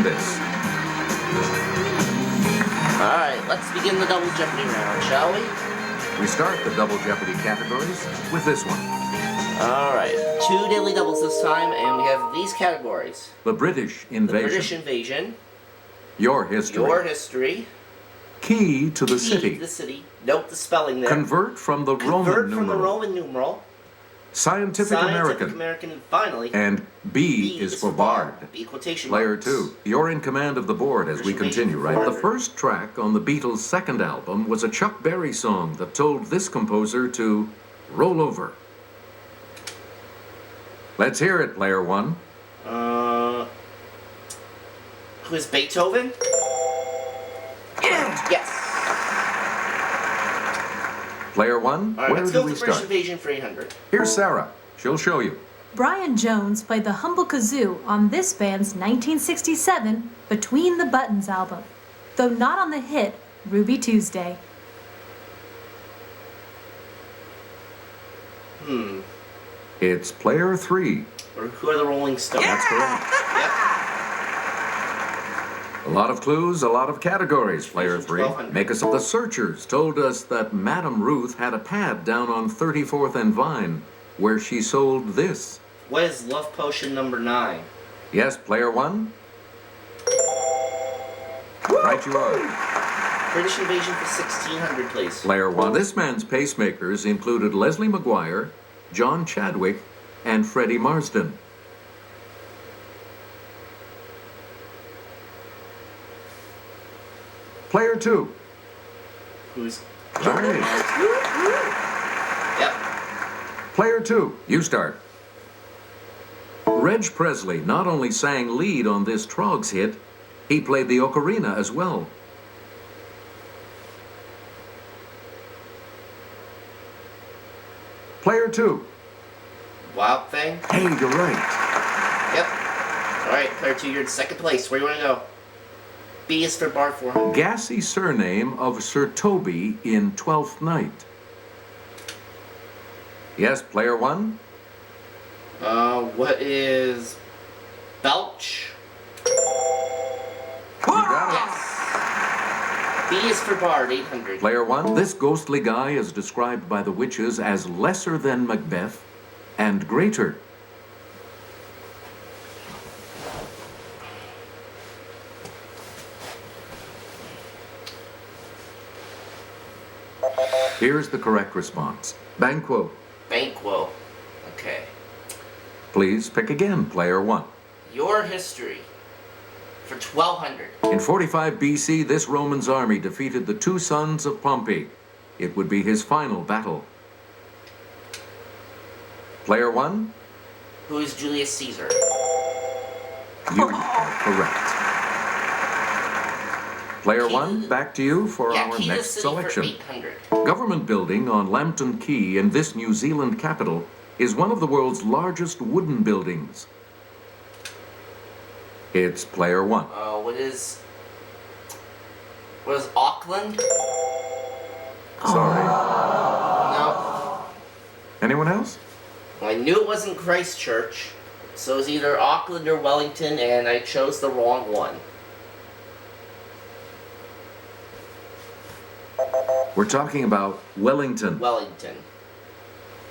this. All right, let's begin the Double Jeopardy round, shall we? We start the Double Jeopardy categories with this one. All right, 2 daily doubles this time, and we have these categories. The British invasion. The British invasion. Your history. Your history. Key to the Key city. to the city. Note the spelling there. Convert from the Roman Convert numeral. from the Roman numeral. Scientific American. And finally. And B is for Bard. B quotation Player marks. 2, you're in command of the board as we continue, right? The first track on the Beatles' second album was a Chuck Berry song that told this composer to roll over. Let's hear it, Player 1. Who is Beethoven? Yes. Player 1, All right, where let's do go we with the British start? invasion for 800. Here's Sarah. She'll show you. Brian Jones played the humble kazoo on this band's 1967 Between the Buttons album, though not on the hit Ruby Tuesday. It's Player 3. Or who are the Rolling Stones? That's correct. Yep. A lot of clues, a lot of categories, Player 3. 1200. Make us up. The Searchers told us that Madame Ruth had a pad down on 34th and Vine where she sold this. What is Love Potion number 9? Yes, Player 1? Right you are. British invasion for 1600, please. Player 1. This man's pacemakers included Leslie McGuire, John Chadwick, and Freddie Marsden. Player 2. Who's... Right. Yep. Player 2, you start. Reg Presley not only sang lead on this Trogs hit, he played the ocarina as well. Player 2. Wild Thing? Hey, you're right. Yep. Alright, player 2, you're in second place. Where do you want to go? B is for bar 400. Gassy surname of Sir Toby in Twelfth Night. Yes, Player 1? What is... Belch? You got it. Yes. B is for Bard, 800. Player 1, this ghostly guy is described by the witches as lesser than Macbeth and greater. Here's the correct response. Banquo. Banquo. Okay. Please pick again, Player 1. Your history for 1200. In 45 BC, this Roman's army defeated the two sons of Pompey. It would be his final battle. Player 1, Who is Julius Caesar? you are correct. Player 1, back to you for Yeah, our Key to the next City selection. for 800. Government building on Lambton Quay in this New Zealand capital is one of the world's largest wooden buildings. It's Player 1. What is Auckland? Sorry. No. Anyone else? Well, I knew it wasn't Christchurch, so it was either Auckland or Wellington, and I chose the wrong one. We're talking about Wellington. Wellington.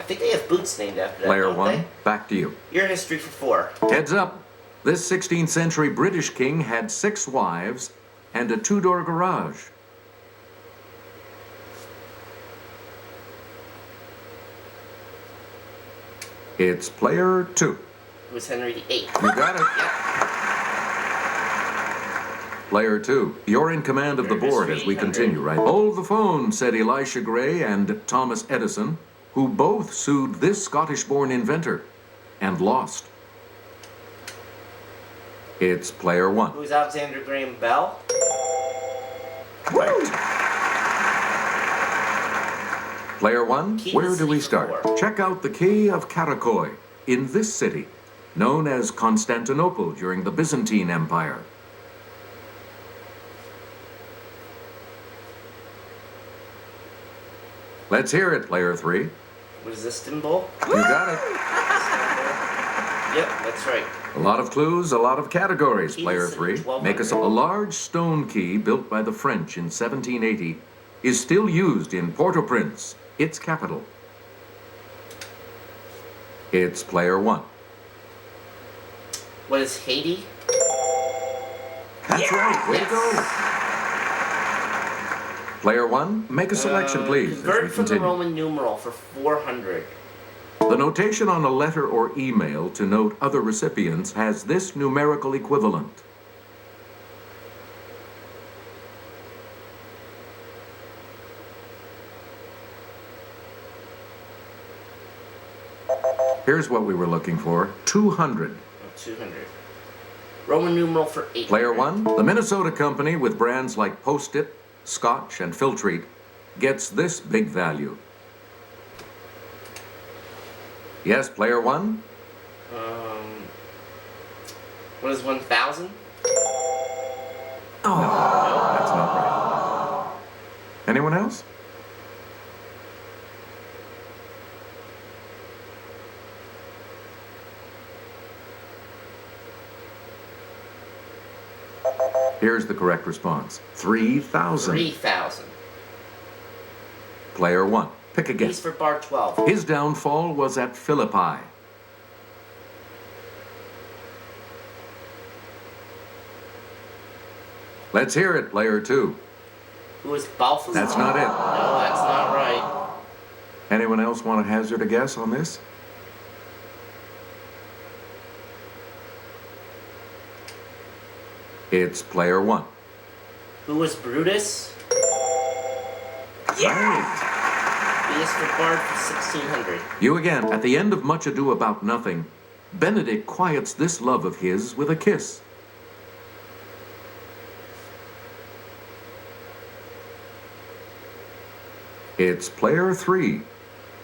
I think they have boots named after that, Player don't 1, they? back to you. Your history for 4. Heads up. This 16th century British king had 6 wives and a 2-door garage. It's Player 2. It was Henry VIII. You got it. Yep. Player 2, you're in command of the board as we continue, right? Hold the phone, said Elisha Gray and Thomas Edison, who both sued this Scottish-born inventor and lost. It's Player 1. Who's Alexander Graham Bell? Right. Player 1, Key where to do we City for start? 4. Check out the Quay of Karakoy in this city, known as Constantinople during the Byzantine Empire. Let's hear it, Player 3. Was Istanbul? You got it. Yep, that's right. A lot of clues, a lot of categories, Key player is 3. 1200. Make us a large stone key built by the French in 1780 is still used in Port-au-Prince, its capital. It's player 1. What is Haiti? That's right. Way to go. Player 1, make a selection, please, as we Convert from the continue. Roman numeral for 400. The notation on a letter or email to note other recipients has this numerical equivalent. Here's what we were looking for, 200. Oh, 200. Roman numeral for 800. Player 1, the Minnesota company with brands like Post-it, Scotch, and Filtrete gets this big value. Yes, player 1? What is 1,000? No, that's not right. Anyone else? Here's the correct response. 3,000. 3,000. Player 1. Pick again. He's for bar 12. His downfall was at Philippi. Let's hear it, player 2. Who is Balthazar? That's not it. No, that's not right. Anyone else want to hazard a guess on this? It's player 1. Who was Brutus? Right. He is for bar for 1,600. You again. At the end of Much Ado About Nothing, Benedict quiets this love of his with a kiss. It's player 3.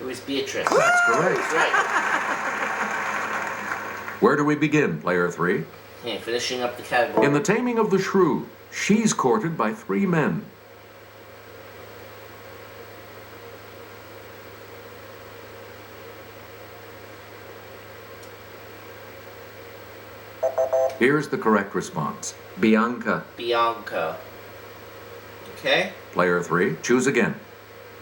Who is Beatrice? That's correct. That's right. Where do we begin, player 3? Okay, finishing up the category. In The Taming of the Shrew, she's courted by 3 men. Here's the correct response. Bianca. Bianca. Okay, Player 3, choose again.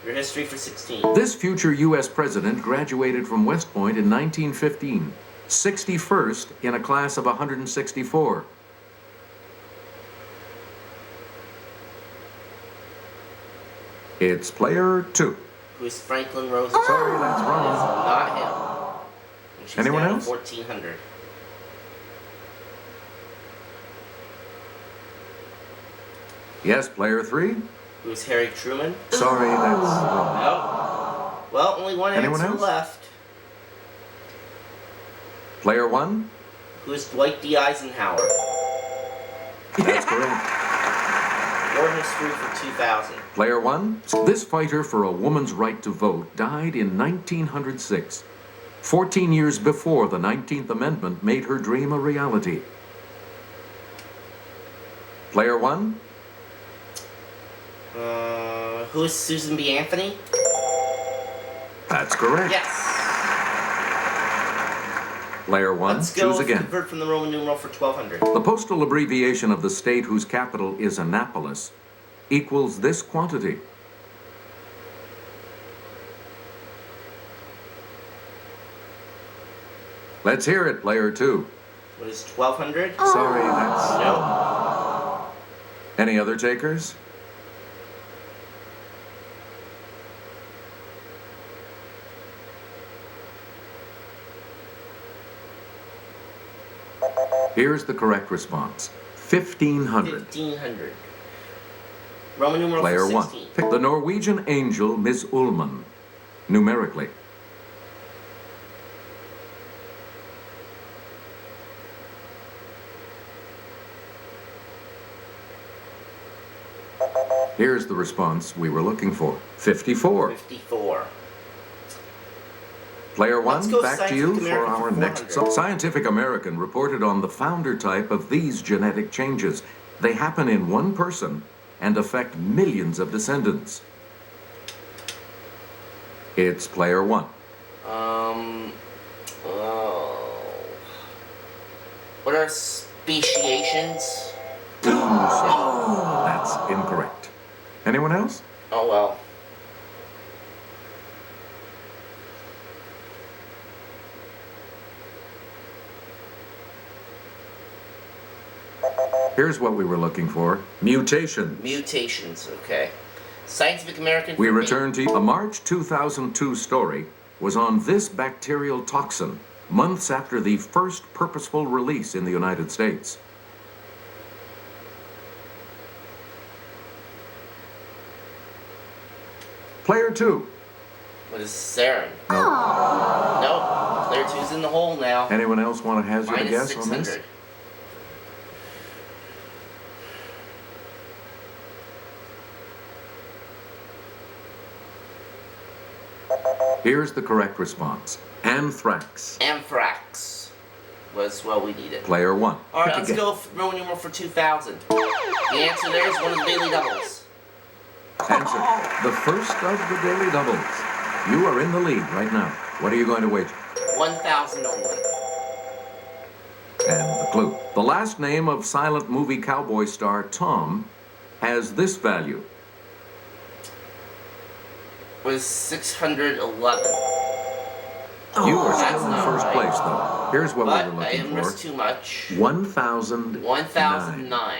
your history for 16. This future U.S. president graduated from West Point in 1915, 61st in a class of 164. It's player 2. Who is Franklin Roosevelt? Sorry, that's wrong. Not him. And she's Anyone down else? to 1,400. Yes, player 3. Who is Harry Truman? Sorry, that's wrong. No. Well, only one Anyone answer else? left. Player 1. Who is Dwight D. Eisenhower? That's correct. Your history for 2,000. Player 1. This fighter for a woman's right to vote died in 1906, 14 years before the 19th Amendment made her dream a reality. Player 1. Who is Susan B. Anthony? That's correct. Yes. Player 1. Let's go Choose again. convert from the Roman numeral for 1,200. The postal abbreviation of the state whose capital is Annapolis equals this quantity. Let's hear it, player 2. What is 1,200? Sorry, that's... No. Any other takers? Here's the correct response. 1,500. 1,500. Roman numeral Player for 1. 16. Pick the Norwegian angel Miss Ullmann. Numerically. Here's the response we were looking for. 54. 54. Player 1, Let's go back to you Scientific for American our for next. 400. Scientific American reported on the founder type of these genetic changes. They happen in one person and affect millions of descendants. It's player 1. Oh. What are speciations? That's incorrect. Anyone else? Oh well. Here's what we were looking for. Mutations. Mutations, okay. Scientific American. We for me. return to a March 2002 story was on this bacterial toxin, months after the first purposeful release in the United States. Player 2. What is sarin? No. Nope. Player 2's in the hole now. Anyone else want to hazard a Minus guess 600. on this? Here's the correct response. Anthrax. Anthrax was what we needed. Player 1. All right, Pick let's again. go for Roman numeral for 2000. The answer there is one of the daily doubles. Answer. The first of the daily doubles. You are in the lead right now. What are you going to wager? 1,000 only. And the clue. The last name of silent movie cowboy star Tom has this value. Was 611. You are that's still in not first right. place, though. Here's what But we were I looking missed for. too much. 1,009. 1009.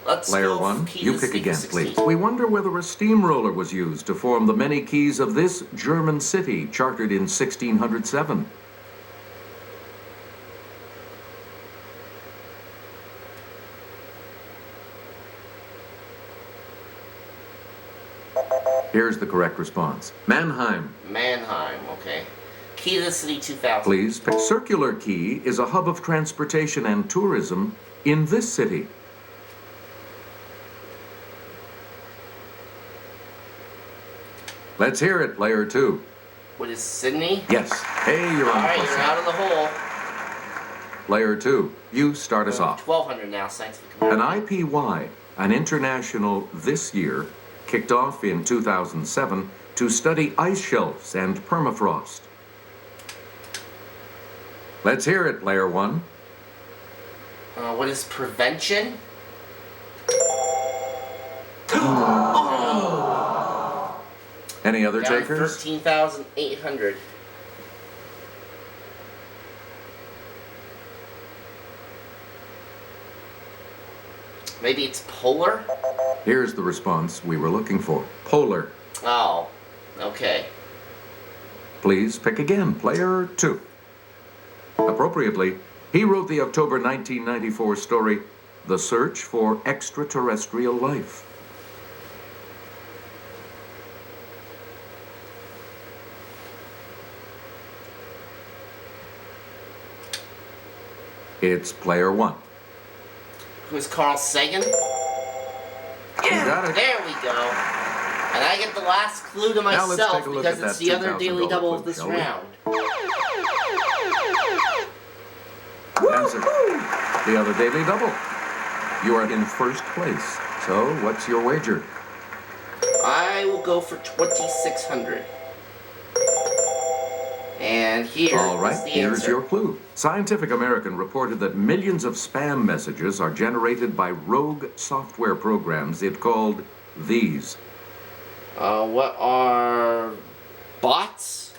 Let's Player go 1, key you to pick sleep again, 16. please. We wonder whether a steamroller was used to form the many keys of this German city, chartered in 1607. Here's the correct response. Mannheim. Mannheim, okay. Key to the city 2000. Please pick. Circular Quay is a hub of transportation and tourism in this city. Let's hear it, player 2. What is Sydney? Yes. Hey, you're on Alright, the plus you're side. out of the hole. Player 2, you start us off. 1200 now, scientific An American. IPY, an international this year, kicked off in 2007 to study ice shelves and permafrost. Let's hear it, player 1. What is prevention? Any other Down to takers? 13,800. Maybe it's polar? Here's the response we were looking for. Polar. Oh, okay. Please pick again, player 2. Appropriately, he wrote the October 1994 story, The Search for Extraterrestrial Life. It's player 1. Who's Carl Sagan? You got it. There we go. And I get the last clue to Now let's myself take a look because at it's that the other daily $2,000 double of clue, this shall we? round. Answer. The other daily double. You are in first place. So, what's your wager? I will go for 2,600. And here All right, is the here's answer. your clue. Scientific American reported that millions of spam messages are generated by rogue software programs it called these. What are bots?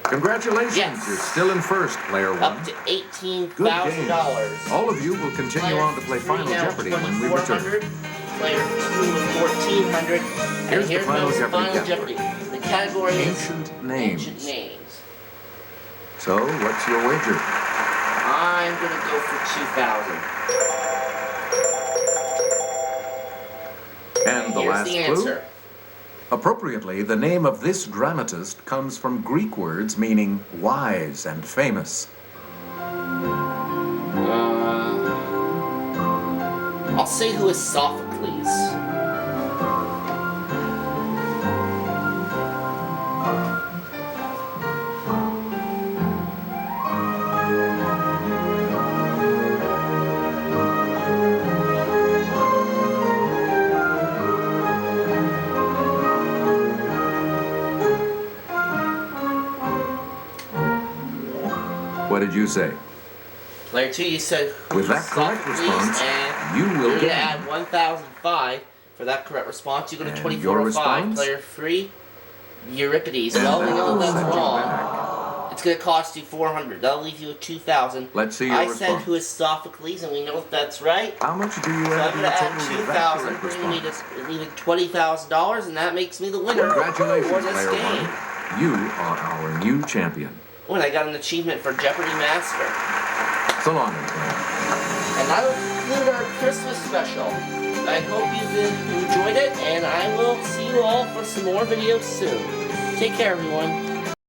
Congratulations, Yes. you're still in first, player 1. Up to Good $18,000. game. All of you will continue on to play Final Jeopardy when we return. Player 2 with 1,400. Here's And the here Final goes Jeopardy Final category. Jeopardy. The category is Ancient names. Ancient names. So, what's your wager? I'm gonna go for 2,000. And the Here's last the clue? answer. Appropriately, the name of this dramatist comes from Greek words meaning wise and famous. I'll say who is Sophocles. What did you say? Player 2, you said With that correct Sophocles, response, and you will you're gonna gain. add 1,005 for that correct response. You go to And 2405. your response? Player 3, Euripides. And Well, we that know will that's set you wrong. back. It's gonna cost you 400. That'll leave you with 2,000. Let's see your I response. said who is Sophocles, and we know if that's right. How much do you So add I'm to gonna the add total with that 2,000, correct bringing me response? to leaving $20,000, and that makes me the winner Congratulations, for this player game. one. You are our new champion. Oh, and I got an achievement for Jeopardy Master. So long, player. And that'll conclude our Christmas special. I hope you've enjoyed it, and I will see you all for some more videos soon. Take care, everyone.